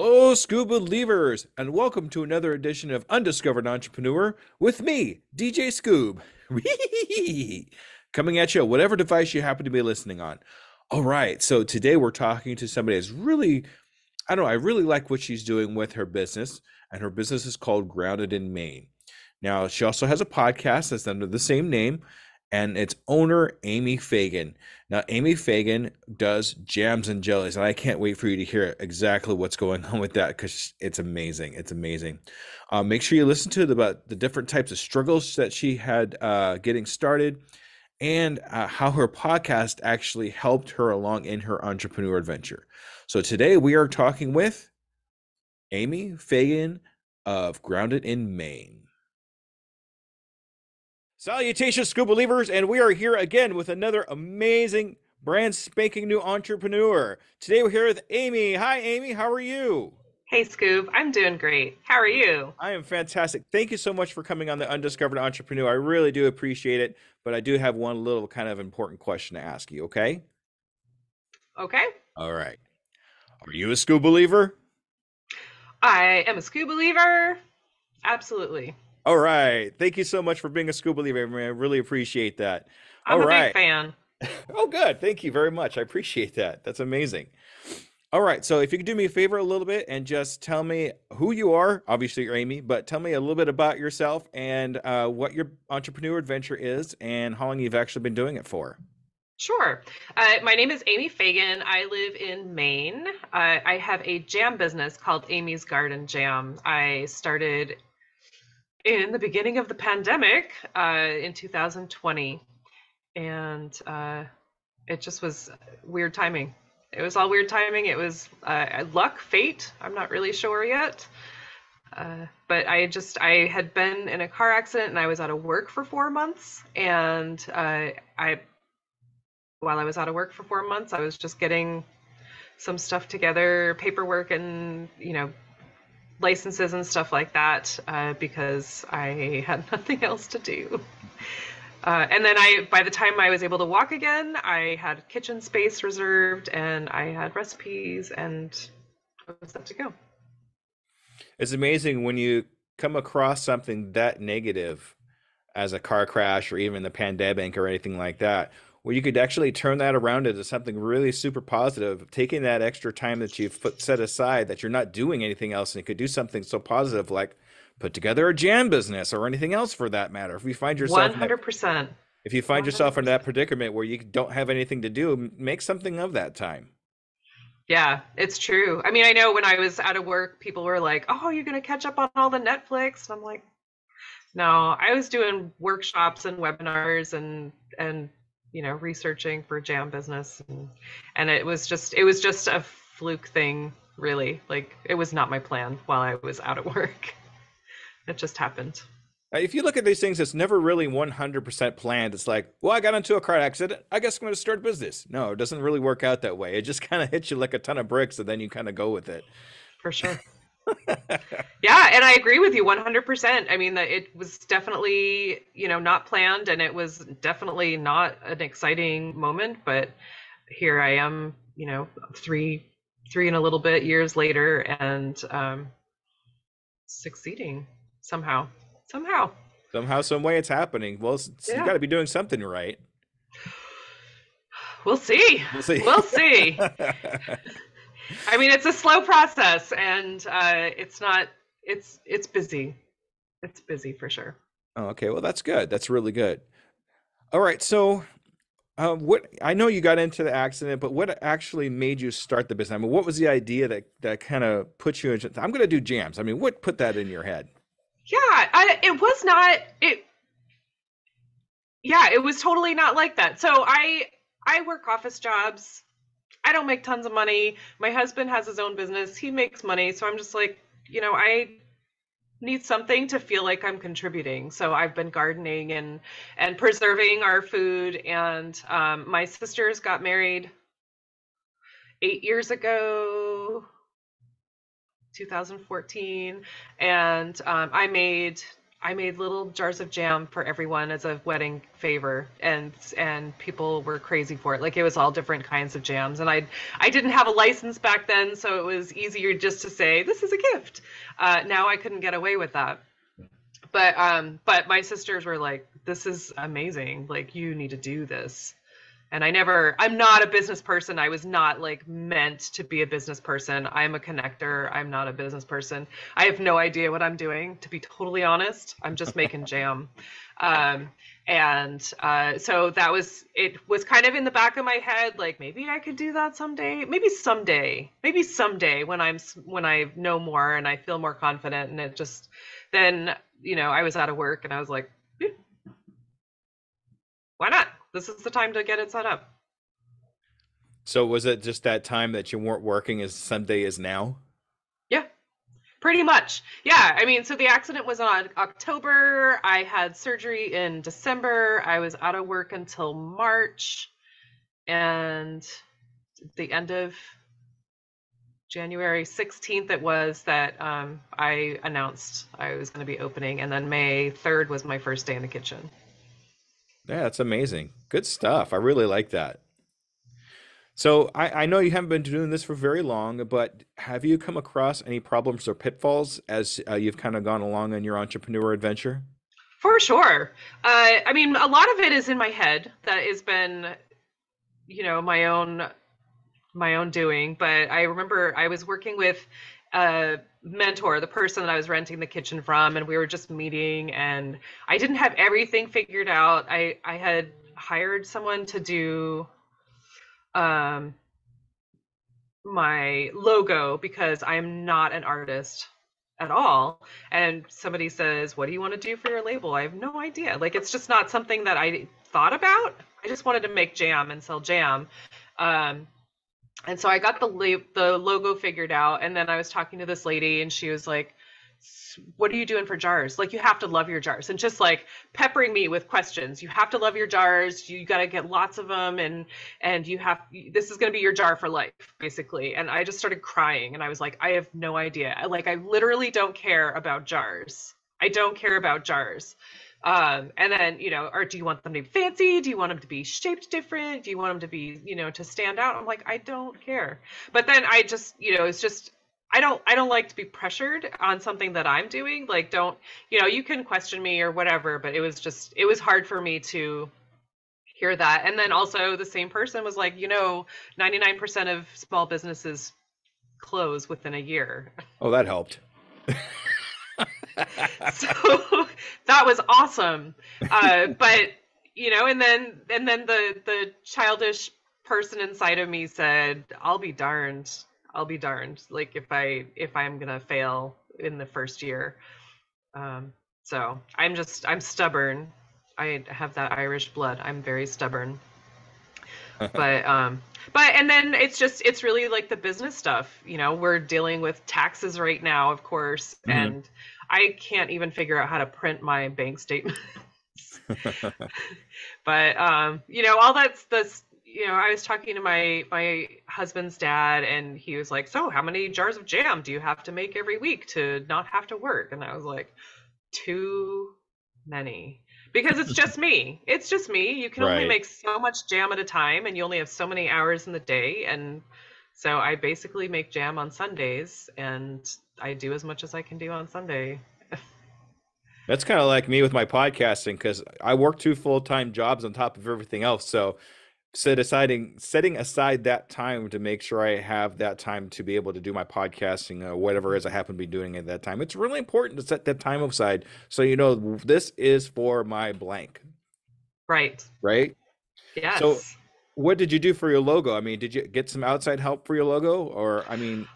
Hello, Scuba Leavers, and welcome to another edition of Undiscovered Entrepreneur with me, DJ Scoob. Coming at you, whatever device you happen to be listening on. All right, so today we're talking to somebody that's really, I don't know, I really like what she's doing with her business, and her business is called Grounded in Maine. Now, she also has a podcast that's under the same name, and its owner, Amy Fagan. Now, Amy Fagan does jams and jellies, and I can't wait for you to hear exactly what's going on with that because it's amazing. It's amazing. Make sure you listen to about the different types of struggles that she had getting started and how her podcast actually helped her along in her entrepreneur adventure. So today we are talking with Amy Fagan of Grounded in Maine. Salutations, Scuba Believers, and we are here again with another amazing, brand spanking new entrepreneur. Today we're here with Amy. Hi, Amy. How are you? Hey, Scoob. I'm doing great. How are you? I am fantastic. Thank you so much for coming on the Undiscovered Entrepreneur. I really do appreciate it, but I do have one little kind of important question to ask you, okay? Okay. All right. Are you a Scuba Believer? I am a Scoob believer. Absolutely. All right. Thank you so much for being a Scuba Believer. I really appreciate that. All I'm a big right. fan. Oh, good. Thank you very much. I appreciate that. That's amazing. All right. So if you could do me a favor a little bit and just tell me who you are, obviously you're Amy, but tell me a little bit about yourself and what your entrepreneur adventure is and how long you've actually been doing it for. Sure. My name is Amy Fagan. I live in Maine. I have a jam business called Amy's Garden Jam. I started in the beginning of the pandemic in 2020, and it just was weird timing. It was all weird timing. It was luck, fate. I'm not really sure yet. But I had been in a car accident and I was out of work for 4 months. And while I was out of work for 4 months, I was just getting some stuff together, paperwork and, licenses and stuff like that, because I had nothing else to do. And then by the time I was able to walk again, I had kitchen space reserved and I had recipes and I was set to go. It's amazing when you come across something that negative as a car crash or even the pandemic or anything like that, where you could actually turn that around into something really super positive, taking that extra time that you've set aside that you're not doing anything else, and you could do something so positive like put together a jam business or anything else for that matter. If you find yourself 100%. if you find yourself in 100%. that predicament where you don't have anything to do, make something of that time. Yeah, it's true. I mean, I know when I was out of work, people were like, "Oh, you're going to catch up on all the Netflix." And I'm like, "No, I was doing workshops and webinars and researching for jam business and it was just a fluke thing, really. Like it was not my plan while I was out of work. It just happened." If you look at these things, it's never really 100% planned. It's like, well, I got into a car accident. I guess I'm going to start a business. No, it doesn't really work out that way. It just kind of hits you like a ton of bricks, and then you kind of go with it. For sure. Yeah, and I agree with you 100%. I mean, it was definitely, not planned and it was definitely not an exciting moment, but here I am, three and a little bit years later and succeeding somehow. Somehow, some way, it's happening. Well, you got Yeah. to be doing something right. We'll see. We'll see. We'll see. I mean, it's a slow process and it's busy. It's busy for sure. Oh, okay. Well, that's good. That's really good. All right. So, what I know you got into the accident, but what actually made you start the business? I mean, what was the idea that kind of put you into? I'm going to do jams. I mean, what put that in your head? Yeah, it was not it. Yeah, it was totally not like that. So I work office jobs. I don't make tons of money. My husband has his own business. He makes money. So I'm just like, I need something to feel like I'm contributing. So I've been gardening and preserving our food. And my sisters got married 8 years ago, 2014, and I made I made little jars of jam for everyone as a wedding favor, and people were crazy for it. Like it was all different kinds of jams, and I didn't have a license back then, so it was easier just to say this is a gift. Now I couldn't get away with that. But my sisters were like, this is amazing. Like you need to do this. And I'm not a business person. I was not like meant to be a business person. I'm a connector. I'm not a business person. I have no idea what I'm doing, to be totally honest. I'm just making jam. Um, so it was kind of in the back of my head, like maybe I could do that someday. Maybe someday when I know more and I feel more confident. And then, I was out of work and I was like, "Eh, why not? This is the time to get it set up." So was it just that time that you weren't working as Sunday is now? Yeah, pretty much. Yeah, I mean, so the accident was on October. I had surgery in December. I was out of work until March, and the end of January 16th it was that I announced I was going to be opening, and then May 3rd was my first day in the kitchen. Yeah, that's amazing. Good stuff. I really like that. So I know you haven't been doing this for very long, but have you come across any problems or pitfalls as you've kind of gone along in your entrepreneur adventure? For sure. I mean, a lot of it is in my head that has been, my own doing. But I remember I was working with a mentor, the person that I was renting the kitchen from, and we were just meeting, and I didn't have everything figured out. I had hired someone to do um, my logo because I'm not an artist at all. And somebody says, "What do you want to do for your label?" I have no idea. Like, it's just not something that I thought about. I just wanted to make jam and sell jam. Um, and so I got the logo figured out, and then I was talking to this lady, and she was like, "What are you doing for jars? Like, you have to love your jars," and just like peppering me with questions. You have to love your jars. You got to get lots of them, and this is going to be your jar for life, basically. And I just started crying, and I was like, I have no idea. I literally don't care about jars. I don't care about jars. And then, or do you want them to be fancy? Do you want them to be shaped different? Do you want them to be, to stand out? I'm like, I don't care. But then I just, it's just, I don't like to be pressured on something that I'm doing. Like, don't, you can question me or whatever, but it was hard for me to hear that. And then also the same person was like, 99% of small businesses close within a year. Oh, that helped. So that was awesome. But and then the childish person inside of me said, I'll be darned. I'll be darned. Like if I'm gonna fail in the first year. So I'm stubborn. I have that Irish blood. I'm very stubborn. But and then it's really like the business stuff. We're dealing with taxes right now, of course, Mhm. and I can't even figure out how to print my bank statement. But all that's I was talking to my husband's dad, and he was like, "So, how many jars of jam do you have to make every week to not have to work?" And I was like, "Too many." Because it's just me. It's just me. You can only Right. make so much jam at a time, and you only have so many hours in the day. And so I basically make jam on Sundays, and I do as much as I can do on Sunday. That's kind of like me with my podcasting because I work two full-time jobs on top of everything else. So setting aside that time to make sure I have that time to be able to do my podcasting or whatever it is I happen to be doing at that time. It's really important to set that time aside so this is for my blank, Right. right? So Yes. what did you do for your logo? I mean, did you get some outside help for your logo or I mean,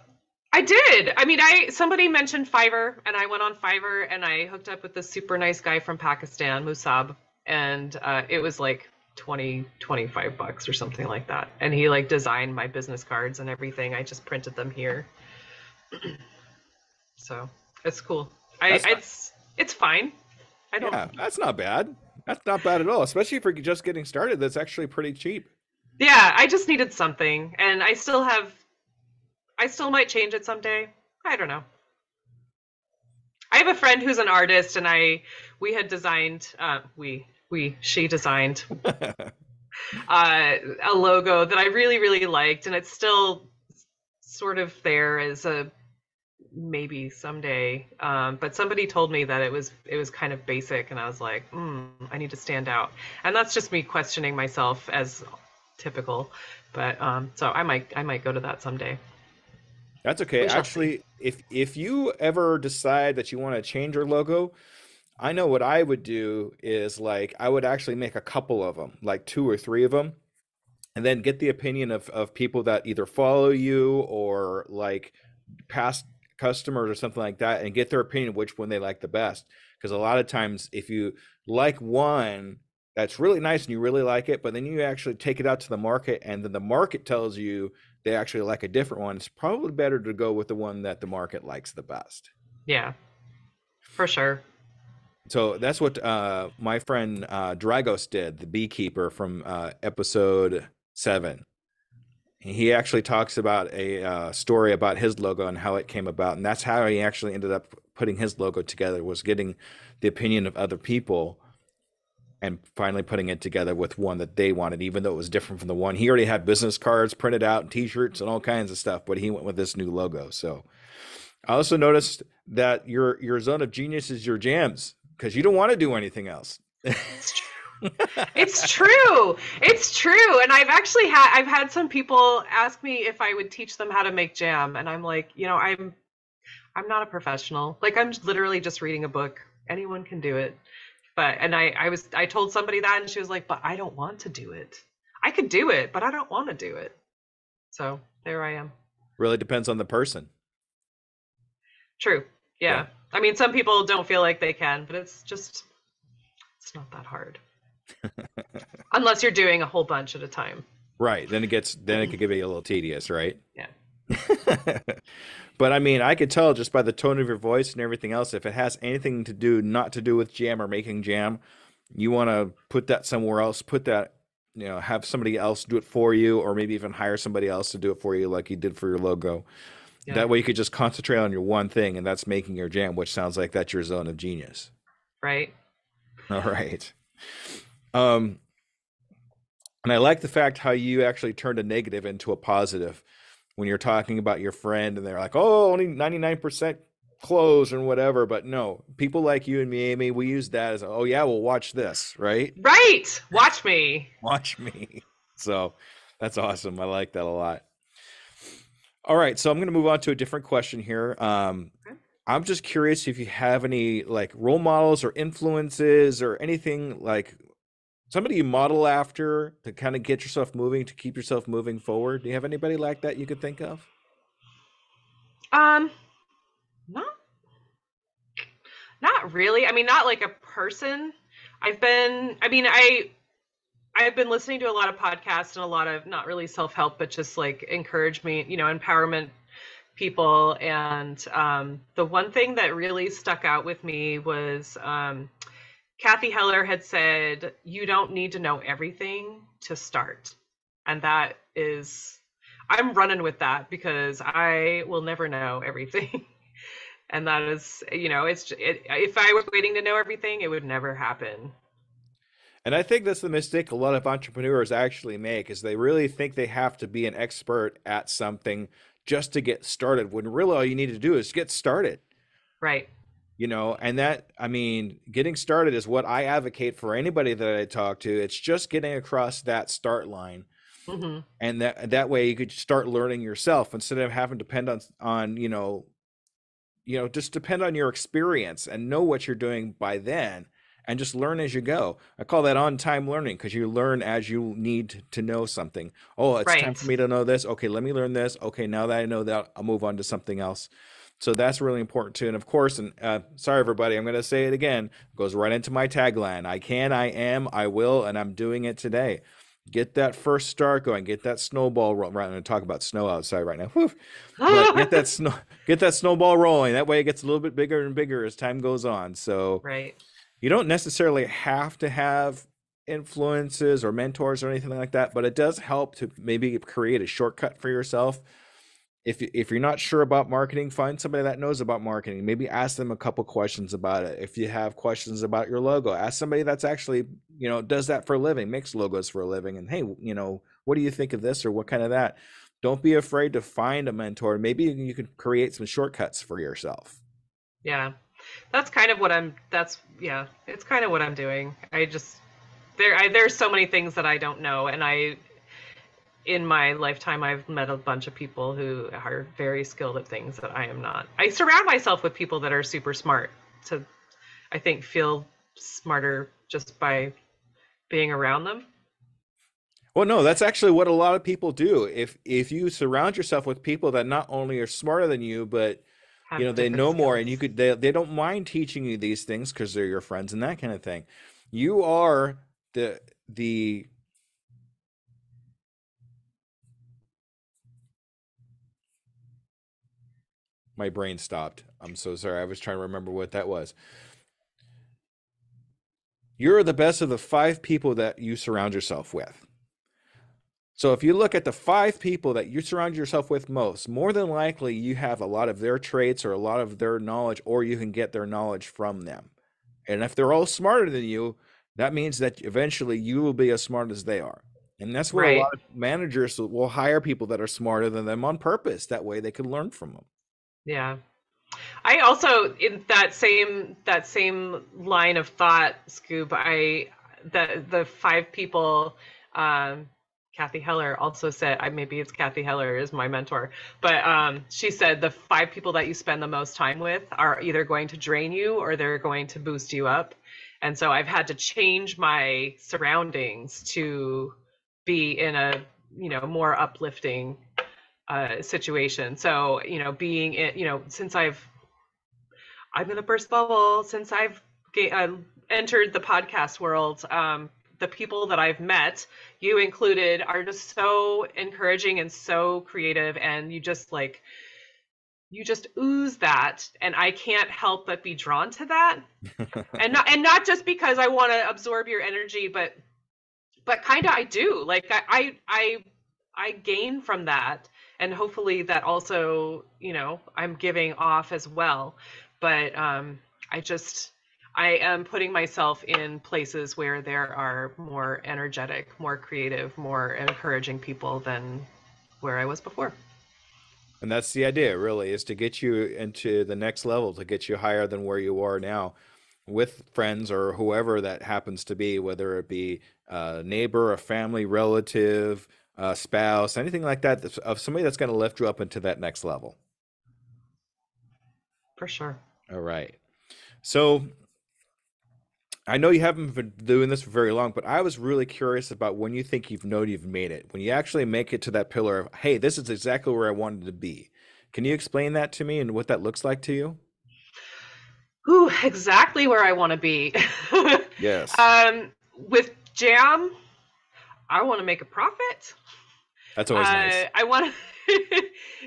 I did. I mean, somebody mentioned Fiverr, and I went on Fiverr and I hooked up with this super nice guy from Pakistan, Musab, and it was like 25 bucks or something like that. And he like designed my business cards and everything. I just printed them here. So it's cool. I that's not it's fine. I don't. yeah, that's not bad. That's not bad at all, especially if you're just getting started. That's actually pretty cheap. Yeah, I just needed something, and I still might change it someday. I don't know. I have a friend who's an artist, and we had designed she designed a logo that I really really liked, and it's still sort of there as a maybe someday. But somebody told me that it was kind of basic, and I was like, I need to stand out, and that's just me questioning myself as typical. But so I might go to that someday. That's okay. We shall see. Actually, if you ever decide that you want to change your logo, I know what I would do is like I would actually make a couple of them, like two or three of them, and then get the opinion of people that either follow you or like past customers or something like that, and get their opinion of which one they like the best. Because a lot of times, if you like one that's really nice and you really like it, but then you actually take it out to the market, and then the market tells you they actually like a different one, it's probably better to go with the one that the market likes the best. Yeah, for sure. So that's what my friend Dragos did, the beekeeper from episode 7. He actually talks about a story about his logo and how it came about, and that's how he actually ended up putting his logo together, was getting the opinion of other people and finally putting it together with one that they wanted, even though it was different from the one. He already had business cards printed out and t-shirts and all kinds of stuff, but he went with this new logo. So I also noticed that your zone of genius is your jams, because you don't want to do anything else. It's true. It's true. It's true. And I've had some people ask me if I would teach them how to make jam, and I'm like, I'm not a professional. Like, I'm literally just reading a book. Anyone can do it. But and I told somebody that, and she was like, "But I don't want to do it. I could do it, but I don't want to do it." So there I am. Really depends on the person. True. Yeah. Yeah. I mean, some people don't feel like they can, but it's not that hard unless you're doing a whole bunch at a time. Right. Then it could get a little tedious, right? Yeah. But I mean, I could tell just by the tone of your voice and everything else, if it has anything to do, not to do with jam or making jam, you want to put that somewhere else, put that, have somebody else do it for you, or maybe even hire somebody else to do it for you, like you did for your logo. Yeah. That way you could just concentrate on your one thing, and that's making your jam, which sounds like that's your zone of genius. Right. All right. Um, and I like the fact how you actually turned a negative into a positive when you're talking about your friend and they're like, oh, only 99% close and whatever. But no, people like you and me, Amy, we use that as, oh, yeah, well, watch this, right? Right. Watch me. Watch me. So that's awesome. I like that a lot. All right. So I'm going to move on to a different question here. Okay. I'm just curious if you have any like role models or influences or anything like somebody you model after to kind of get yourself moving, to keep yourself moving forward. Do you have anybody like that you could think of? Um, not not really. I mean, not like a person. I've been listening to a lot of podcasts and a lot of not really self-help, but just like encouragement, empowerment people. And the one thing that really stuck out with me was Kathy Heller had said, "You don't need to know everything to start." And that is, I'm running with that because I will never know everything. And that is, if I was waiting to know everything, it would never happen. And I think that's the mistake a lot of entrepreneurs actually make, is they really think they have to be an expert at something just to get started, when really all you need to do is get started. Right. And that, I mean, getting started is what I advocate for anybody that I talk to. It's just getting across that start line. Hmm. And that way you could start learning yourself instead of having to depend on just depend on your experience and know what you're doing by then, and just learn as you go. I call that on time learning, because you learn as you need to know something. Oh, it's time for Right. me to know this. Okay, let me learn this. Okay, now that I know that, I'll move on to something else. So that's really important too. And of course, and sorry everybody, I'm going to say it again. It goes right into my tagline: I can, I am, I will, and I'm doing it today. Get that first start going. Get that snowball rolling. Right, I'm going to talk about snow outside right now. Whew. But get that snowball rolling. That way, it gets a little bit bigger and bigger as time goes on. So Right. you don't necessarily have to have influences or mentors or anything like that, but it does help to maybe create a shortcut for yourself If you're not sure about marketing, find somebody that knows about marketing. Maybe ask them a couple questions about it. If you have questions about your logo, ask somebody that's actually, does that for a living, makes logos for a living. And hey, what do you think of this or what kind of that? Don't be afraid to find a mentor. Maybe you can create some shortcuts for yourself. Yeah. That's kind of what yeah, it's kind of what I'm doing. There's so many things that I don't know, and in my lifetime, I've met a bunch of people who are very skilled at things that I am not. I surround myself with people that are super smart to, I think, feel smarter just by being around them. Well, no, that's actually what a lot of people do. If you surround yourself with people that not only are smarter than you, but Have they different know more, and skills. they don't mind teaching you these things because they're your friends and that kind of thing. You are the my brain stopped. I'm so sorry. I was trying to remember what that was. You're the best of the five people that you surround yourself with. So if you look at the five people that you surround yourself with most, more than likely you have a lot of their traits or a lot of their knowledge, or you can get their knowledge from them. And if they're all smarter than you, that means that eventually you will be as smart as they are. And that's what a Right. lot of managers will hire people that are smarter than them on purpose. That way they can learn from them. Yeah. I also, in that same line of thought, Scoob, the five people, um, Kathy Heller also said, maybe it's Kathy Heller is my mentor, but she said the five people that you spend the most time with are either going to drain you or they're going to boost you up. And so I've had to change my surroundings to be in a, more uplifting situation. So, being in, since I'm gonna burst bubble. Since I've entered the podcast world, the people that I've met, you included, are just so encouraging and so creative, and you just ooze that, and I can't help but be drawn to that, and not just because I want to absorb your energy, but kind of I do. Like I gain from that, and hopefully that also, I'm giving off as well. But I just I am putting myself in places where there are more energetic, more creative, more encouraging people than where I was before. And that's the idea, really, is to get you into the next level, to get you higher than where you are now with friends or whoever that happens to be, whether it be a neighbor, a family relative, a spouse, anything like that, of somebody that's going to lift you up into that next level. For sure. All right. So I know you haven't been doing this for very long, but I was really curious about when you think you've made it, when you actually make it to that pillar of, hey, this is exactly where I wanted to be. Can you explain that to me and what that looks like to you? Ooh, exactly where I want to be. Yes. With Jam, I want to make a profit. That's always nice. I want to,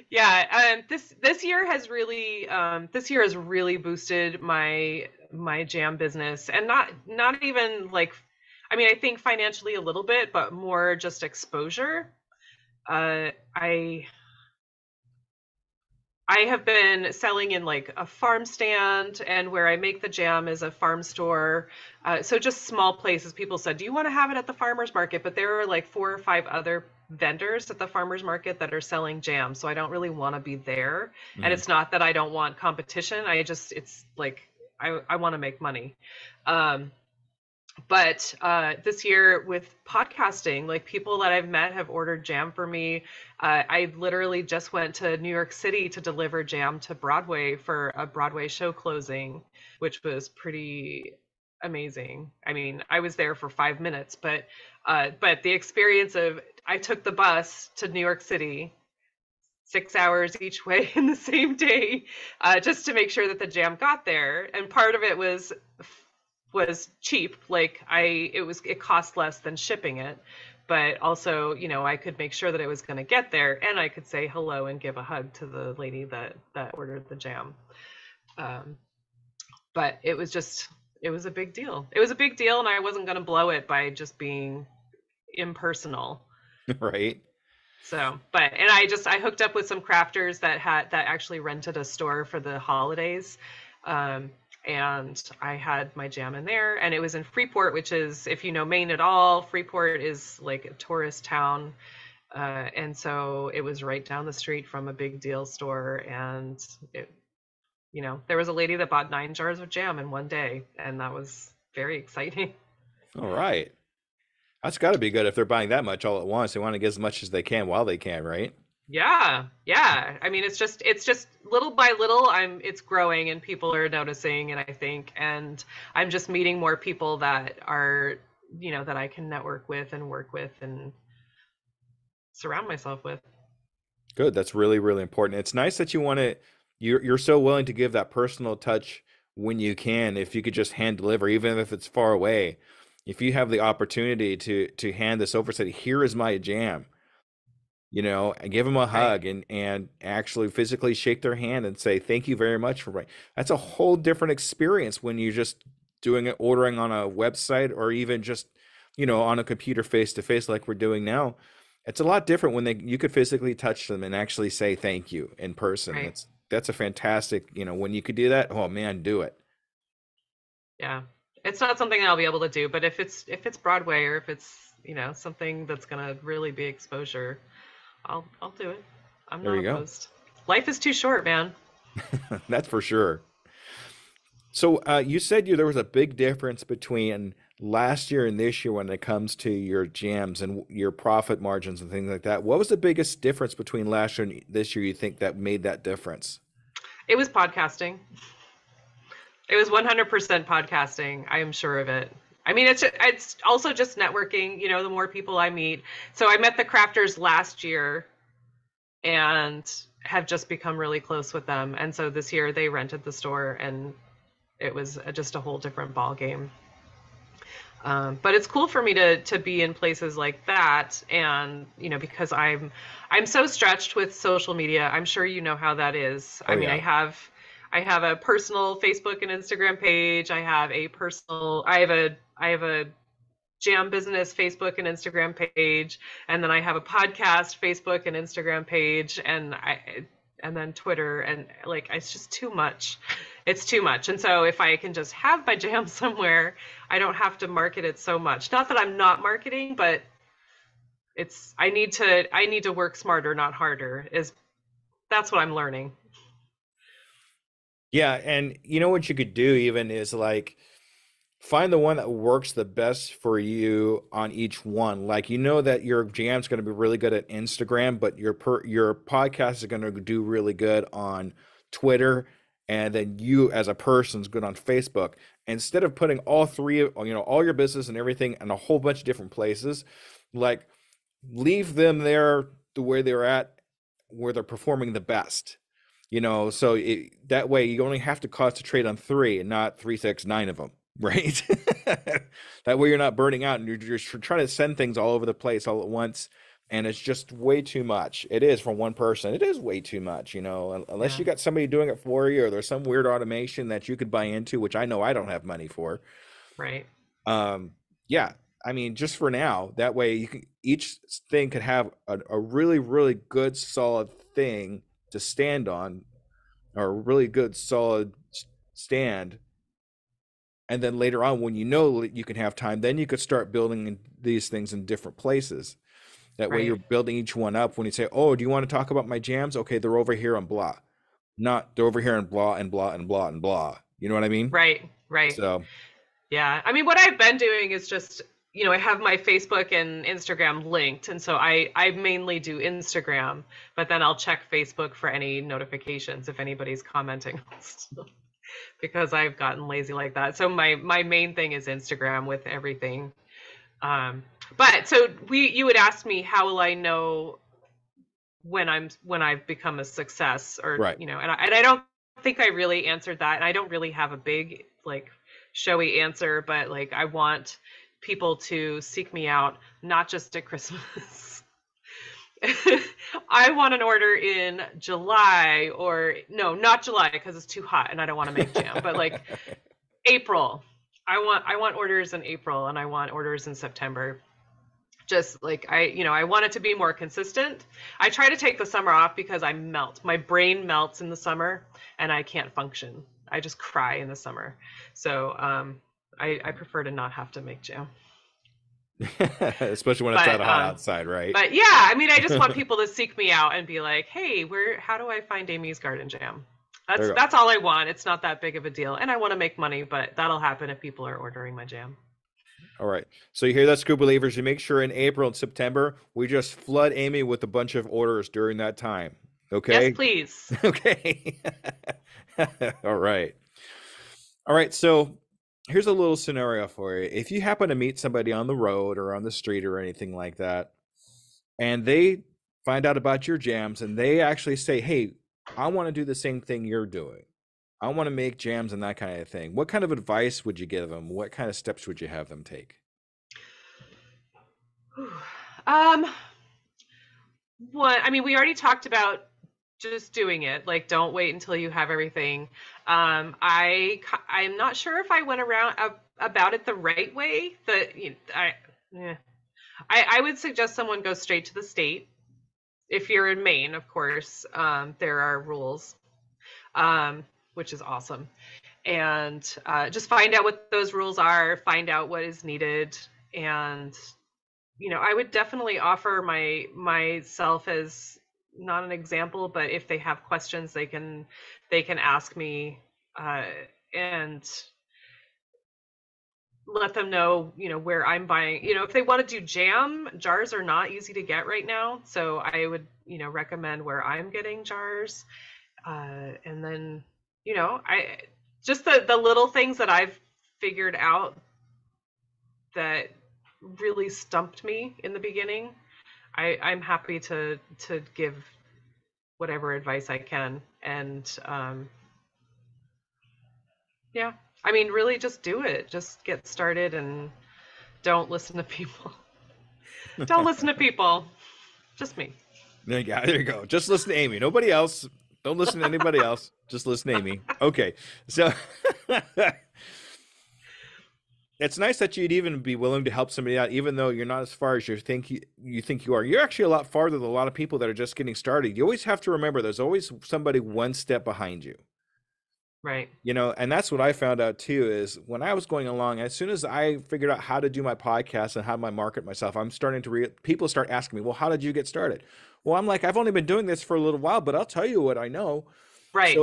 yeah. This year has really boosted my jam business, and not even like, I mean, I think financially a little bit, but more just exposure. Uh, I I have been selling in like a farm stand, and where I make the jam is a farm store. So just small places. People said, "Do you want to have it at the farmer's market?" But there are like four or five other vendors at the farmer's market that are selling jam. So I don't really want to be there. And Mhm. it's not that I don't want competition. It's like I want to make money. Um, but this year with podcasting, like people that I've met have ordered jam for me. I literally just went to New York City to deliver jam to Broadway for a Broadway show closing, which was pretty amazing. I mean, I was there for 5 minutes, but the experience of, I took the bus to New York City, 6 hours each way in the same day, just to make sure that the jam got there. And part of it was cheap. Like it cost less than shipping it, but also, I could make sure that it was going to get there, and I could say hello and give a hug to the lady that ordered the jam. Um, but it was a big deal. It was a big deal, and I wasn't going to blow it by just being impersonal. Right? So, but and I hooked up with some crafters that actually rented a store for the holidays. Um, and I had my jam in there, and it was in Freeport, which is, if you know Maine at all, Freeport is like a tourist town. And so it was right down the street from a big deal store, and it, there was a lady that bought 9 jars of jam in one day, and that was very exciting. All right. That's got to be good if they're buying that much all at once. They want to get as much as they can while they can, right? Yeah, yeah. I mean, it's just little by little, it's growing and people are noticing, and I think, and I'm just meeting more people that are, that I can network with and work with and surround myself with. Good. That's really, really important. It's nice that you're so willing to give that personal touch when you can. If you could just hand deliver, even if it's far away, if you have the opportunity to hand this over, say, here is my jam, and give them a Right, hug and actually physically shake their hand and say thank you very much for right. That's a whole different experience when you're just doing it, ordering on a website or even just on a computer face to face like we're doing now. It's a lot different when they you could physically touch them and actually say thank you in person. right. That's a fantastic, when you could do that, oh man, do it. Yeah. It's not something I'll be able to do, but if it's Broadway, or if it's, something that's gonna really be exposure, I'll do it. I'm There not you go. opposed. Life is too short, man. That's for sure. So you said there was a big difference between last year and this year when it comes to your jams and your profit margins and things like that. What was the biggest difference between last year and this year you think that made that difference? It was podcasting. It was 100% podcasting. I am sure of it. I mean, it's also just networking, the more people I meet. So I met the crafters last year and have just become really close with them. And so this year they rented the store, and it was just a whole different ball game. But it's cool for me to be in places like that, and because I'm so stretched with social media. I'm sure you know how that is. Oh I mean, yeah. I have a personal Facebook and Instagram page. I have a jam business Facebook and Instagram page, and then I have a podcast Facebook and Instagram page, and then Twitter, and like it's just too much. It's too much. And so if I can just have my jam somewhere, I don't have to market it so much. Not that I'm not marketing, but I need to work smarter, not harder. Is That's what I'm learning. Yeah, and you know what you could do even is like find the one that works the best for you on each one. Like that your jam's going to be really good at Instagram, but your podcast is going to do really good on Twitter, and then you as a person's good on Facebook. Instead of putting all three, all your business and everything in a whole bunch of different places, like leave them there the way they're at, where they're performing the best. So that way you only have to concentrate on three and not three, six, nine of them, right? That way you're not burning out and you're just trying to send things all over the place all at once. And it's just way too much. It is from one person. It is way too much, unless Yeah, you got somebody doing it for you or there's some weird automation that you could buy into, which I know I don't have money for. right. Yeah, I mean, just for now, that way each thing could have a really, really good, solid thing to stand on, or a really good, solid stand. And then later on, when you can have time, then you could start building these things in different places. That way, you're Right. building each one up. When you say, "Oh, do you want to talk about my jams?" Okay, they're over here on blah, not they're over here on blah and blah and blah and blah. You know what I mean? Right. Right. So Yeah. I mean, what I've been doing is just, I have my Facebook and Instagram linked. And so I mainly do Instagram, but then I'll check Facebook for any notifications if anybody's commenting because I've gotten lazy like that. So my main thing is Instagram with everything. Um, but so you would ask me, how will I know when I've become a success, or right. and I don't think I really answered that, and I don't really have a big like showy answer, but like I want people to seek me out, not just at Christmas. I want an order in July, or no, not July because it's too hot and I don't want to make jam, but like April. I want orders in April, and I want orders in September. Just like I want it to be more consistent. I try to take the summer off because I melt. My brain melts in the summer and I can't function. I just cry in the summer. So I prefer to not have to make jam. Especially when it's But that hot outside, right? but yeah, I mean, I just want people to seek me out and be like, "Hey, how do I find Amy's Garden Jam?" There you go. That's all I want. It's not that big of a deal, and I want to make money, but that'll happen if people are ordering my jam. All right. So you hear that, Scoop Believers? You make sure in April and September we just flood Amy with a bunch of orders during that time. Yes, Okay. please. Okay. All right. All right. So here's a little scenario for you. If you happen to meet somebody on the road or on the street or anything like that, and they find out about your jams and they actually say, "Hey, I want to do the same thing you're doing. I want to make jams and that kind of thing." What kind of advice would you give them? What kind of steps would you have them take? Um, I mean, we already talked about just doing it. Like, don't wait until you have everything. I'm not sure if I went around about it the right way. Yeah. I would suggest someone go straight to the state. If you're in Maine, of course, there are rules, which is awesome. And just find out what those rules are, find out what is needed, and I would definitely offer myself as not an example, but if they have questions, they can ask me, uh, and let them know, where I'm buying. If they want to do jam, jars are not easy to get right now. So I would, recommend where I'm getting jars. And then, I just the little things that I've figured out that really stumped me in the beginning. I'm happy to give whatever advice I can. And yeah, I mean, really just do it. Just get started and don't listen to people. Don't listen to people. Just me. There you go. Just listen to Amy. Nobody else. Don't listen to anybody else. Just listen to Amy. Okay. So it's nice that you'd even be willing to help somebody out, even though you're not as far as you think you are. You're actually a lot farther than a lot of people that are just getting started. You always have to remember there's always somebody one step behind you. Right. And that's what I found out too, is when I was going along, as soon as I figured out how to do my podcast and how I market myself, I'm starting to people start asking me, well, how did you get started? Well, I'm like, I've only been doing this for a little while, but I'll tell you what I know. Right.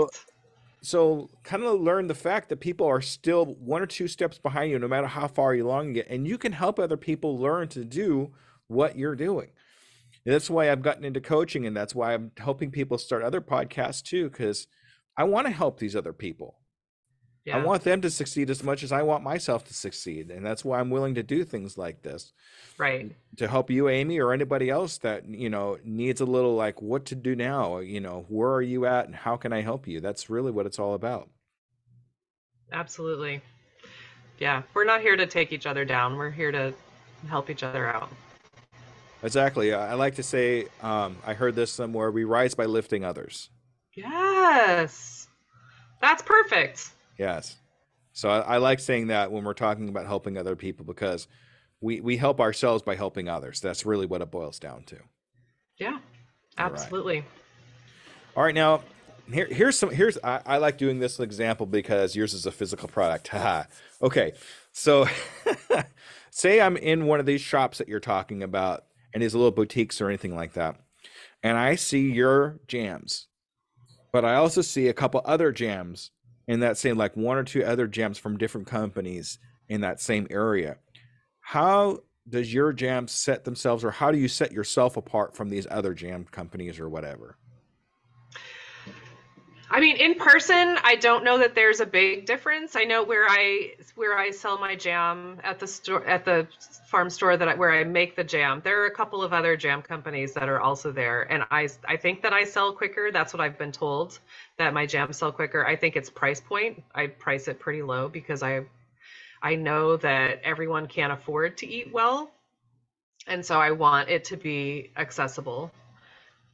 So kind of learn the fact that people are still one or two steps behind you, no matter how far along you get, and you can help other people learn to do what you're doing. And that's why I've gotten into coaching, and that's why I'm helping people start other podcasts too, because I want to help these other people. I Yeah. want them to succeed as much as I want myself to succeed. And that's why I'm willing to do things like this Right. to help you, Amy, or anybody else that, needs a little like what to do now, where are you at and how can I help you? That's really what it's all about. Absolutely. Yeah. We're not here to take each other down. We're here to help each other out. Exactly. I like to say, I heard this somewhere, we rise by lifting others. Yes. That's perfect. Yes. So I like saying that when we're talking about helping other people, because we help ourselves by helping others. That's really what it boils down to. Yeah. All right. Absolutely. All right. Now, I like doing this example because yours is a physical product. Haha. Okay. So say I'm in one of these shops that you're talking about, and these little boutiques or anything like that, and I see your jams, but I also see a couple other jams in that same, like one or two other jams from different companies in that same area. How does your jam set themselves, or how do you set yourself apart from these other jam companies or whatever? I mean, in person, I don't know that there's a big difference. I know where I sell my jam at the store, at the farm store where I make the jam. There are a couple of other jam companies that are also there, and I think that I sell quicker. That's what I've been told, that my jams sell quicker. I think it's price point. I price it pretty low because I know that everyone can't afford to eat well, and so I want it to be accessible.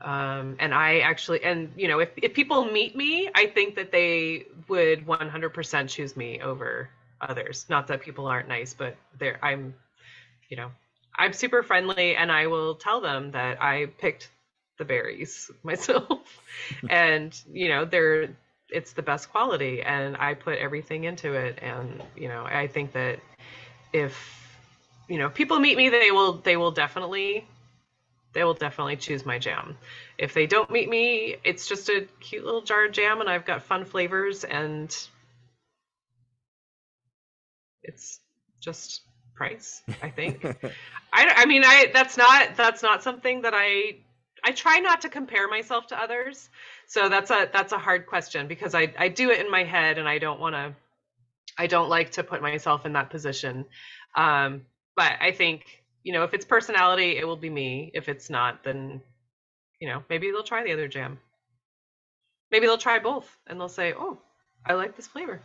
And if people meet me, I think that they would 100% choose me over others. Not that people aren't nice, but I'm, you know. I'm super friendly, and I will tell them that I picked the berries myself, and it's the best quality, and I put everything into it, and I think that if people meet me, they will definitely choose my jam. If they don't meet me, it's just a cute little jar of jam, and I've got fun flavors, and it's just price, I think. I mean, that's not something that I try not to compare myself to others. So that's a hard question, because I do it in my head, and I don't like to put myself in that position. But I think, if it's personality, it will be me. If it's not, then, maybe they'll try the other jam. Maybe they'll try both, and they'll say, "Oh, I like this flavor."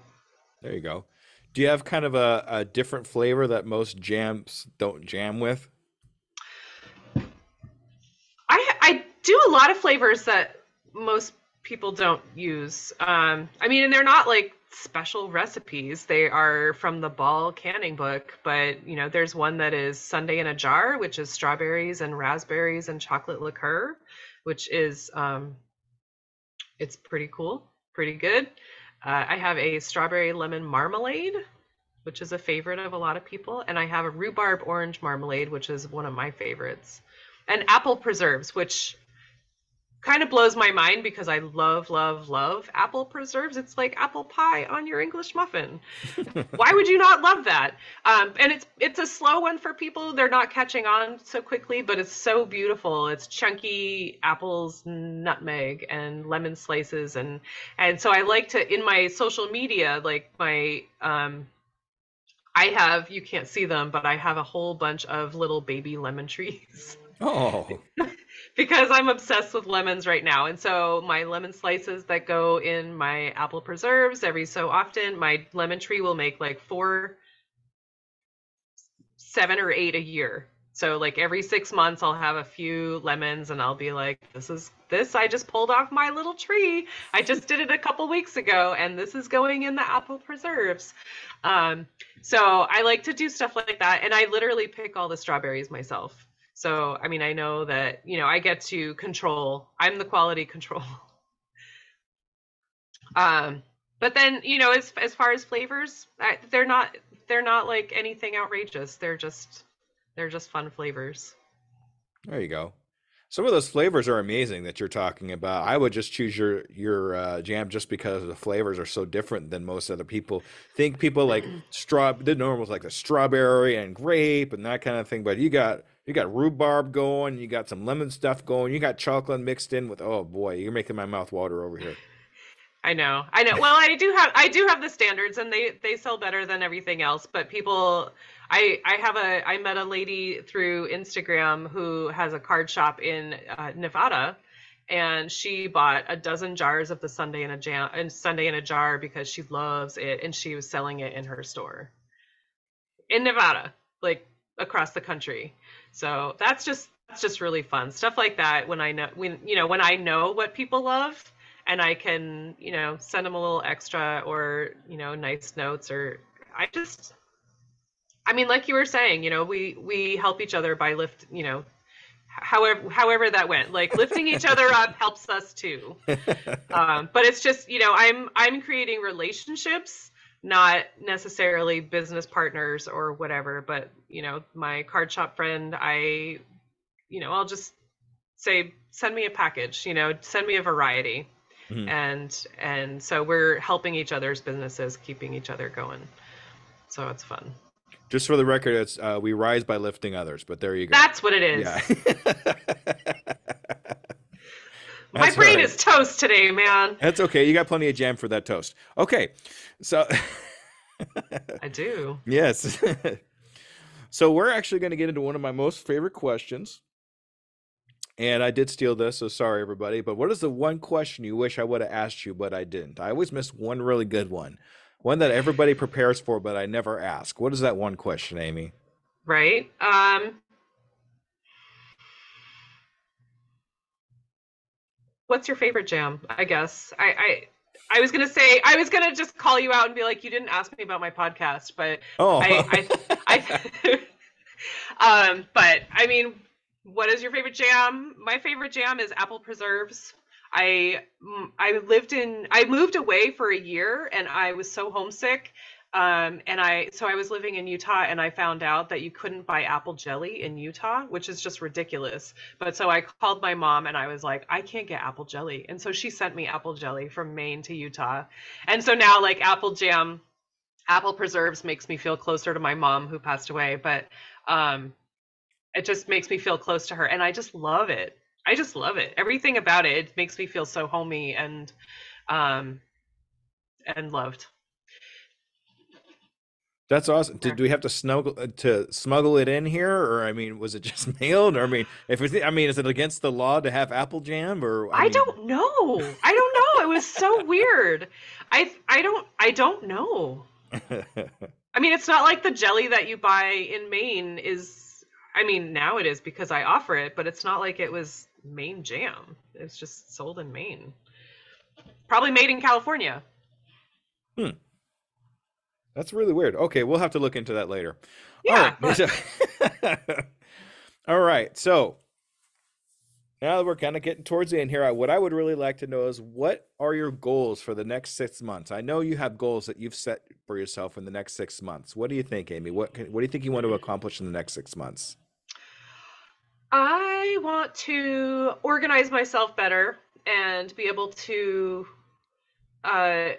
There you go. Do you have kind of a different flavor that most jams don't jam with? I do a lot of flavors that most people don't use. I mean, and they're not like special recipes. They are from the Ball canning book, but there's one that is Sunday in a jar, which is strawberries and raspberries and chocolate liqueur, which is it's pretty cool, pretty good. I have a strawberry lemon marmalade, which is a favorite of a lot of people, and I have a rhubarb orange marmalade, which is one of my favorites, and apple preserves, which kind of blows my mind because I love, love, love apple preserves. It's like apple pie on your English muffin. Why would you not love that? And it's a slow one for people. They're not catching on so quickly, but it's so beautiful. It's chunky apples, nutmeg, and lemon slices, and so I like to, in my social media, like my I have, you can't see them, but I have a whole bunch of little baby lemon trees. Oh, Because I'm obsessed with lemons right now. And so my lemon slices that go in my apple preserves, every so often, my lemon tree will make like 4, 7, or 8 a year. So like every 6 months I'll have a few lemons, and I'll be like, this I just pulled off my little tree. I just did it a couple weeks ago, and this is going in the apple preserves. So I like to do stuff like that, and I literally pick all the strawberries myself. So I mean, I know that, I get to control. I'm the quality control. But then, as far as flavors, they're not like anything outrageous. They're just fun flavors. there you go. Some of those flavors are amazing that you're talking about. I would just choose your jam just because the flavors are so different than most other people. Think people like the normals like the strawberry and grape and that kind of thing, but you got rhubarb going, you got some lemon stuff going, you got chocolate mixed in with, oh boy, you're making my mouth water over here. I know. I know. Well, I do have the standards, and they sell better than everything else, but people I met a lady through Instagram who has a card shop in Nevada, and she bought a dozen jars of the Sunday in a jam and Sunday in a jar because she loves it, and she was selling it in her store in Nevada, like across the country. So that's just really fun. Stuff like that, when I know what people love, and I can, send them a little extra, or, nice notes, or I mean, like you were saying, we help each other by however that went. Like lifting each other up helps us too. But it's just, I'm creating relationships, not necessarily business partners or whatever. But my card shop friend, I'll just say, send me a package. Send me a variety, Mhm. and so we're helping each other's businesses, keeping each other going. So it's fun. Just for the record, it's we rise by lifting others, but there you go. That's what it Yeah. is. My That's brain right. is toast today, man. That's okay. You got plenty of jam for that toast. Okay. So I do. yes. So we're actually going to get into one of my most favorite questions. And I did steal this, so sorry everybody. But what is the one question you wish I would have asked you, but I didn't? I always miss one really good one. One that everybody prepares for, but I never ask. What is that one question, Amy? Right? What's your favorite jam? I guess. I was gonna say, I was gonna just call you out and be like, you didn't ask me about my podcast, but Oh, I But I mean, what is your favorite jam? My favorite jam is apple preserves. I moved away for a year and I was so homesick. And I was living in Utah and I found out that you couldn't buy apple jelly in Utah, which is just ridiculous. But so I called my mom and I was like, I can't get apple jelly. And so she sent me apple jelly from Maine to Utah. And so now like apple preserves makes me feel closer to my mom who passed away, but um it just makes me feel close to her and I just love it. I just love it. Everything about it, it makes me feel so homey um and loved. That's awesome. Yeah. Did we have to smuggle it in here, or I mean, was it just mailed? Or I mean, if it's, I mean, is it against the law to have apple jam? Or I I mean, don't know. I don't know. It was so weird. I don't know. I mean, it's not like the jelly that you buy in Maine is, I mean, now it is because I offer it, but it's not like it was Maine jam. It's just sold in Maine. Probably made in California. hmm, that's really weird. Okay, we'll have to look into that later. All right. Yeah, but All right. So now that we're kind of getting towards the end here, what I would really like to know is what are your goals for the next 6 months? I know you have goals that you've set for yourself in the next 6 months. What do you think, Amy? What do you think you want to accomplish in the next 6 months? I want to organize myself better and be able to uh,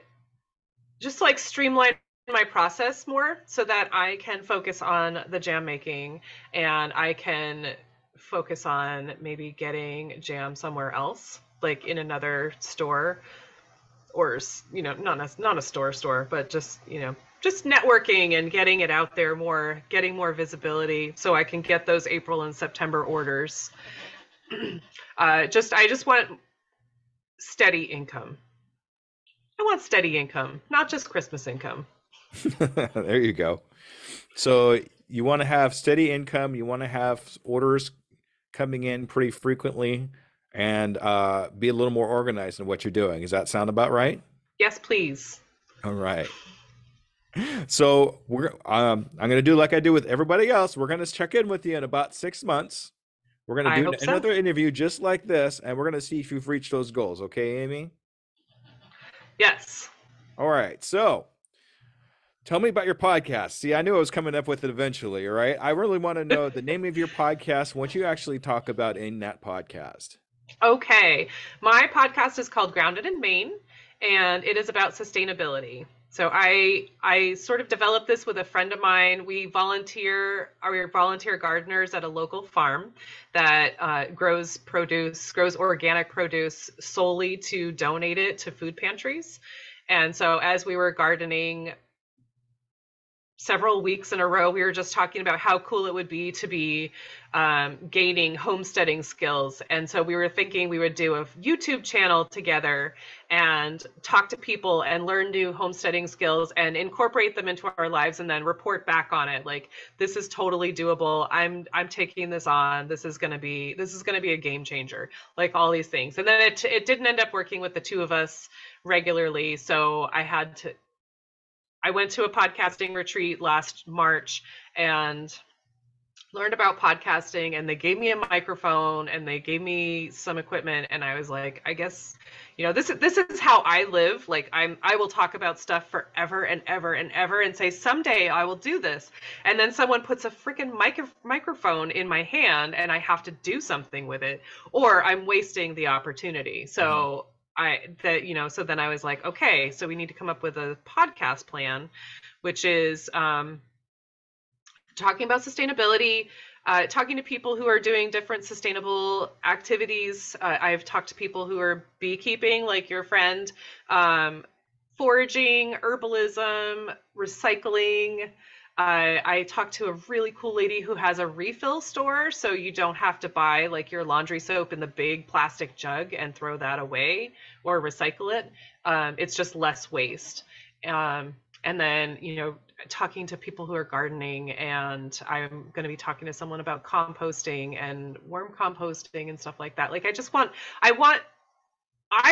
just like streamline my process more so that I can focus on the jam making and I can focus on maybe getting jam somewhere else, like in another store or not a store, but just just networking and getting it out there more, getting more visibility so I can get those April and September orders. I just want steady income. I want steady income, not just Christmas income. There you go. So you want to have steady income, you want to have orders coming in pretty frequently, and be a little more organized in what you're doing. Does that sound about right? Yes, please. All right. So I'm gonna do like I do with everybody else. We're gonna check in with you in about 6 months. We're gonna I do hope so. another interview just like this, and we're gonna see if you've reached those goals. Okay, Amy? Yes. All right. So tell me about your podcast. See, I knew I was coming up with it eventually. All right. I really want to know the name of your podcast, what you actually talk about in that podcast. Okay. My podcast is called Grounded in Maine, and it is about sustainability. So I sort of developed this with a friend of mine. We're volunteer gardeners at a local farm that grows organic produce solely to donate it to food pantries. And so as we were gardening several weeks in a row, we were just talking about how cool it would be to be gaining homesteading skills. And so we were thinking we would do a YouTube channel together and talk to people and learn new homesteading skills and incorporate them into our lives and then report back on it. Like, this is totally doable. I'm taking this on. This is going to be a game changer. Like all these things. And then it didn't end up working with the two of us regularly. So I went to a podcasting retreat last March and learned about podcasting, and they gave me a microphone and they gave me some equipment, and I was like, I guess this is how I live. Like, I will talk about stuff forever and ever and ever and say someday I will do this, and then someone puts a freaking microphone in my hand and I have to do something with it, or I'm wasting the opportunity. Mhm. So then I was like, okay, so we need to come up with a podcast plan, which is talking about sustainability, talking to people who are doing different sustainable activities. I've talked to people who are beekeeping, like your friend, um, foraging, herbalism, recycling. I talked to a really cool lady who has a refill store, so you don't have to buy like your laundry soap in the big plastic jug and throw that away or recycle it. It's just less waste. Um, and then, talking to people who are gardening, and I'm going to be talking to someone about composting and worm composting and stuff like that. Like, I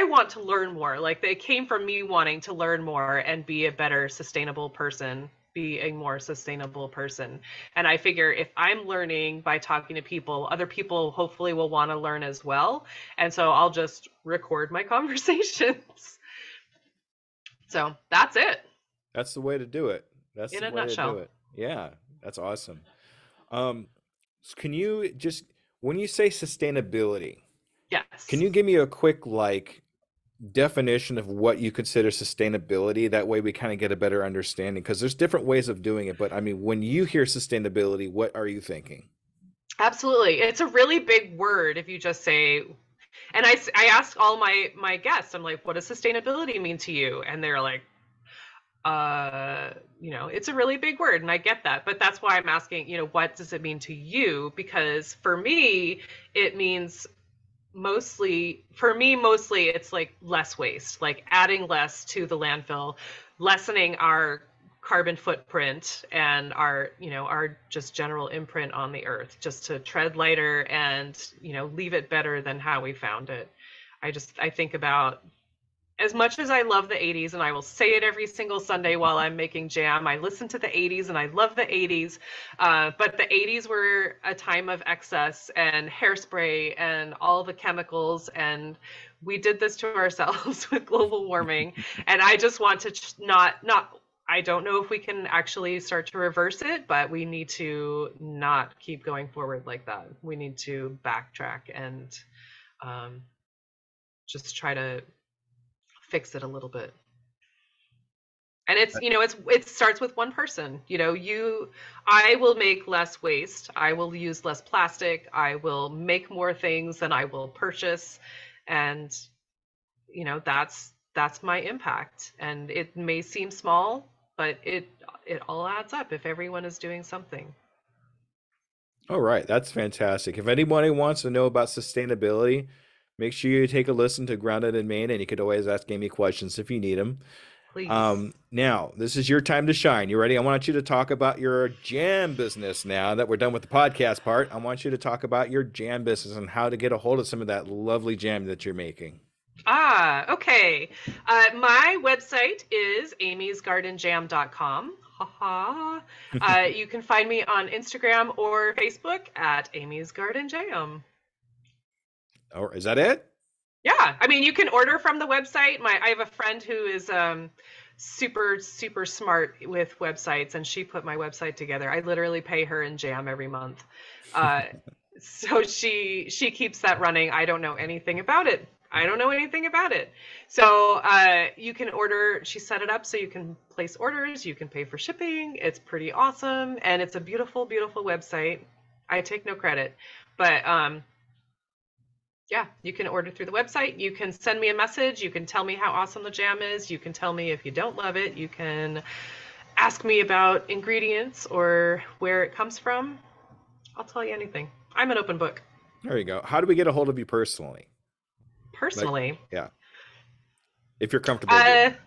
want to learn more. Like, they came from me wanting to learn more and be a better sustainable person. be a more sustainable person. And I figure if I'm learning by talking to people, other people hopefully will want to learn as well. And so I'll just record my conversations. So that's it That's the way to do it. That's in the a way to do nutshell. it. Yeah, that's awesome. Um, can you just, when you say sustainability, can Yes. you give me a quick like definition of what you consider sustainability? That way we kind of get a better understanding because there's different ways of doing it. But I mean, when you hear sustainability, what are you thinking? Absolutely. It's a really big word if you just say, and I ask all my guests, I'm like, what does sustainability mean to you? And they're like, it's a really big word, and I get that, but that's why I'm asking, what does it mean to you? Because for me, it means mostly it's like less waste, like adding less to the landfill, lessening our carbon footprint and our just general imprint on the earth, just to tread lighter and leave it better than how we found it. I think about, as much as I love the 80s, and I will say it every single Sunday while I'm making jam, I listen to the 80s and I love the 80s. But the 80s were a time of excess and hairspray and all the chemicals. And we did this to ourselves with global warming. And I just want to I don't know if we can actually start to reverse it, but we need to not keep going forward like that. We need to backtrack and um, just try to fix it a little bit. And it starts with one person. I will make less waste, I will use less plastic, I will make more things than I will purchase. And that's my impact. And it may seem small, but it all adds up if everyone is doing something. All right, that's fantastic. If anybody wants to know about sustainability, make sure you take a listen to Grounded in Maine, and you could always ask Amy questions if you need them. Please. Now, this is your time to shine. You ready? I want you to talk about your jam business now that we're done with the podcast part. I want you to talk about your jam business and how to get a hold of some of that lovely jam that you're making. Okay. My website is amysgardenjam.com. Haha. You can find me on Instagram or Facebook at Amy's Garden Jam. Or is that it? Yeah, I mean, you can order from the website. I have a friend who is super super smart with websites, and she put my website together. I literally pay her in jam every month. Uh, so she keeps that running. I don't know anything about it. I don't know anything about it. So you can order. She set it up so you can place orders. You can pay for shipping. It's pretty awesome, and it's a beautiful, beautiful website. I take no credit, but yeah, you can order through the website. You can send me a message. You can tell me how awesome the jam is. You can tell me if you don't love it. You can ask me about ingredients or where it comes from. I'll tell you anything. I'm an open book. There you go. How do we get a hold of you personally? Like, Personally, yeah, if you're comfortable uh, giving.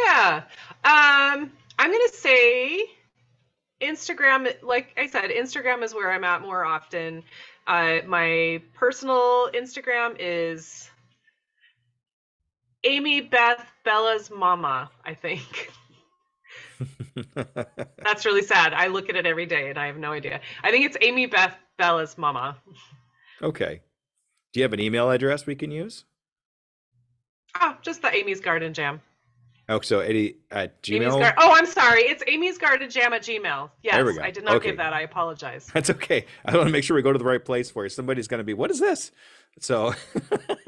yeah. I'm gonna say Instagram. Like I said, Instagram is where I'm at more often. My personal Instagram is Amy Beth Bella's mama, I think. That's really sad. I look at it every day and I have no idea. I think it's Amy Beth Bella's mama. Okay. Do you have an email address we can use? Oh, just the Amy's Garden Jam. Oh, so Eddie at Amy's Gmail? Garden. Oh, I'm sorry. It's Amy's Garden Jam at Gmail. There we Yes, I go. did not give Okay. that. I apologize. That's okay. I want to make sure we go to the right place for you. Somebody's going to be, what is this? So,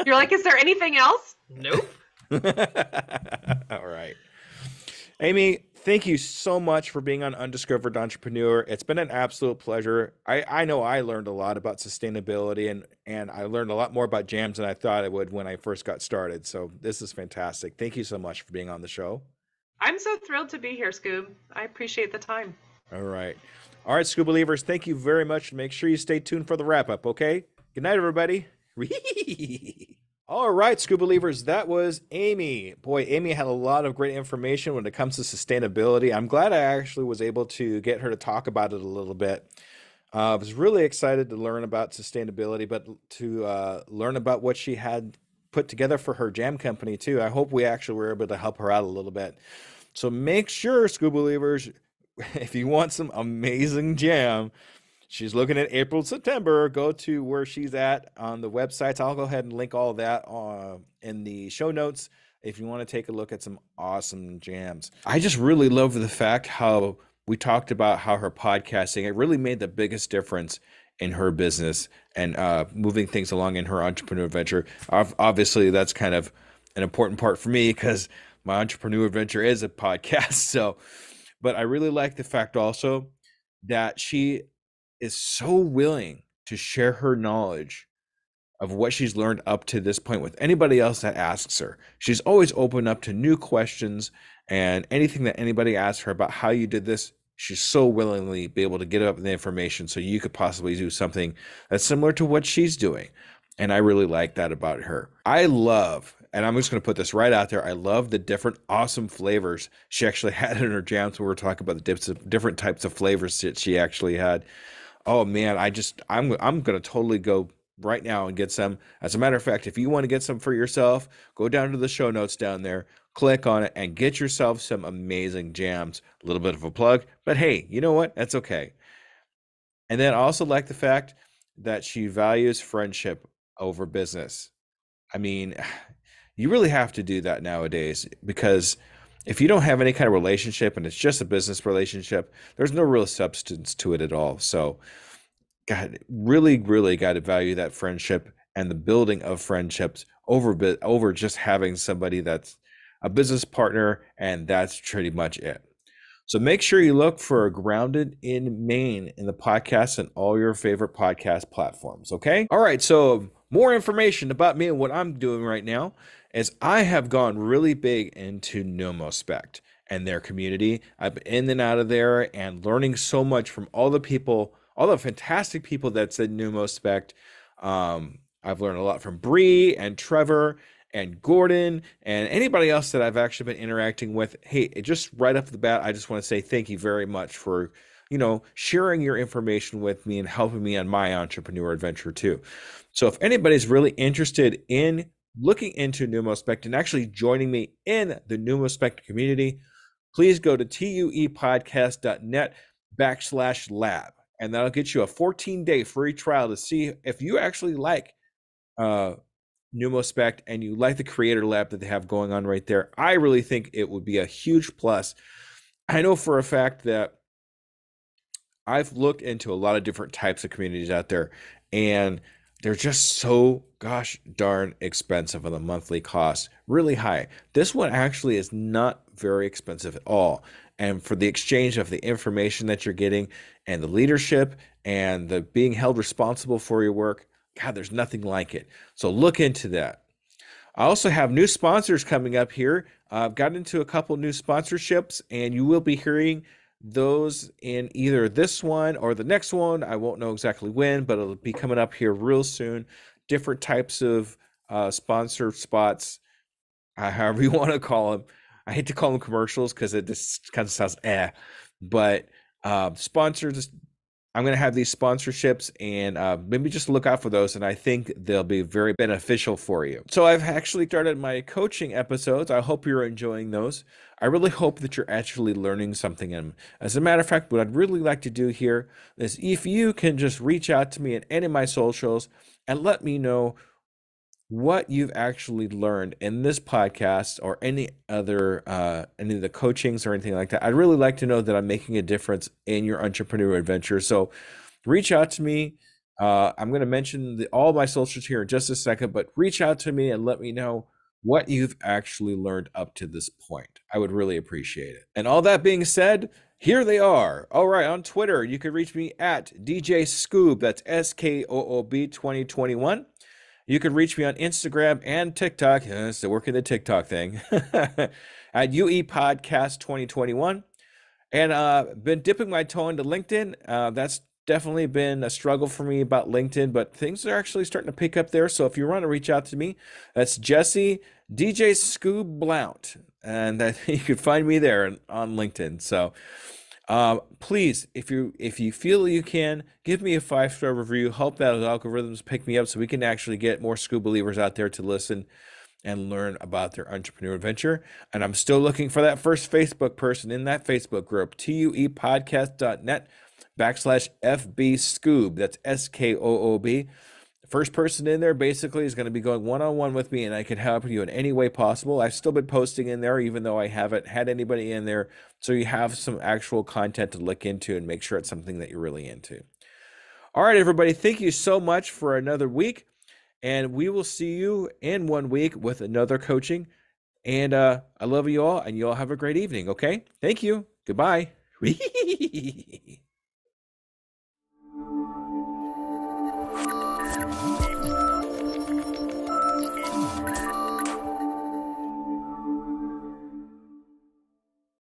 You're like, is there anything else? Nope. all right. Amy, thank you so much for being on Undiscovered Entrepreneur. It's been an absolute pleasure. I know I learned a lot about sustainability and I learned a lot more about jams than I thought I would when I first got started. So this is fantastic. Thank you so much for being on the show. I'm so thrilled to be here, Scoob. I appreciate the time. All right. All right, School Believers, thank you very much. Make sure you stay tuned for the wrap up, okay? Good night, everybody. All right, School Believers, that was Amy. Boy, Amy had a lot of great information when it comes to sustainability. I'm glad I actually was able to get her to talk about it a little bit. I was really excited to learn about sustainability, but to learn about what she had put together for her jam company too. I hope we actually were able to help her out a little bit. So make sure, School Believers, if you want some amazing jam, she's looking at April, September. Go to where she's at on the websites. I'll go ahead and link all that in the show notes if you want to take a look at some awesome jams. I just really love the fact how we talked about how her podcasting, it really made the biggest difference in her business and moving things along in her entrepreneur venture. Obviously, that's kind of an important part for me because my entrepreneur venture is a podcast. So, but I really like the fact also that she is so willing to share her knowledge of what she's learned up to this point with anybody else that asks her. She's always open up to new questions, and anything that anybody asks her about how you did this, she's so willingly be able to get up the information so you could possibly do something that's similar to what she's doing. And I really like that about her. I love, and I'm just going to put this right out there, I love the different awesome flavors she actually had in her jams when we were talking about the different types of flavors that she actually had. Oh man, I'm gonna totally go right now and get some. As a matter of fact, if you want to get some for yourself, go down to the show notes down there, click on it, and get yourself some amazing jams. A little bit of a plug, but hey, you know what? That's okay. And then I also like the fact that she values friendship over business. I mean, you really have to do that nowadays because if you don't have any kind of relationship and it's just a business relationship, there's no real substance to it at all. So, God, really, really got to value that friendship and the building of friendships over just having somebody that's a business partner, and that's pretty much it. So make sure you look for Grounded in Maine in the podcast and all your favorite podcast platforms. Okay. All right. So more information about me and what I'm doing right now is I have gone really big into Nomospect and their community. I've been in and out of there and learning so much from all the people, all the fantastic people that's in Nomospect. I've learned a lot from Bree and Trevor and Gordon and anybody else that I've actually been interacting with. Hey, just right off the bat, I just want to say thank you very much for, sharing your information with me and helping me on my entrepreneur adventure too. So if anybody's really interested in looking into Numospect and actually joining me in the Numospect community, please go to tuepodcast.net/lab, and that'll get you a 14-day free trial to see if you actually like Numospect and you like the creator lab that they have going on right there. I really think it would be a huge plus. I know for a fact that I've looked into a lot of different types of communities out there, and they're just so gosh darn expensive on the monthly cost, really high. This one actually is not very expensive at all. And for the exchange of the information that you're getting and the leadership and the being held responsible for your work, God, there's nothing like it. So look into that. I also have new sponsors coming up here. I've got into a couple new sponsorships, and you will be hearing those in either this one or the next one. I won't know exactly when, but it'll be coming up here real soon. Different types of sponsor spots, however you want to call them. I hate to call them commercials because it just kind of sounds but sponsors. I'm going to have these sponsorships, and maybe just look out for those, and I think they'll be very beneficial for you. So I've actually started my coaching episodes. I hope you're enjoying those. I really hope that you're actually learning something. And as a matter of fact, what I'd really like to do here is if you can just reach out to me at any of my socials and let me know what you've actually learned in this podcast or any of the coachings or anything like that. I'd really like to know that I'm making a difference in your entrepreneurial adventure. So reach out to me. I'm going to mention all my socials here in just a second, but reach out to me and let me know what you've actually learned up to this point. I would really appreciate it. And all that being said, here they are. All right, on Twitter, you can reach me at DJ Scoob. That's SKOOB 2021. You can reach me on Instagram and TikTok. Still working the TikTok thing at UE Podcast 2021. And been dipping my toe into LinkedIn. That's definitely been a struggle for me about LinkedIn, but things are actually starting to pick up there. So if you want to reach out to me, that's Jesse DJ Scoob Blount, and that you can find me there on LinkedIn. So please, if you feel you can, give me a 5-star review. Help that algorithms pick me up so we can actually get more Scoob believers out there to listen. and learn about their entrepreneur adventure. And I'm still looking for that first Facebook person in that Facebook group, tuepodcast.net/FB Scoob. That's SKOOB. First person in there basically is going to be going one-on-one with me, and I can help you in any way possible. I've still been posting in there, even though I haven't had anybody in there. So you have some actual content to look into and make sure it's something that you're really into. All right, everybody. Thank you so much for another week. And we will see you in 1 week with another coaching. And I love you all, and you all have a great evening. Okay. Thank you. Goodbye.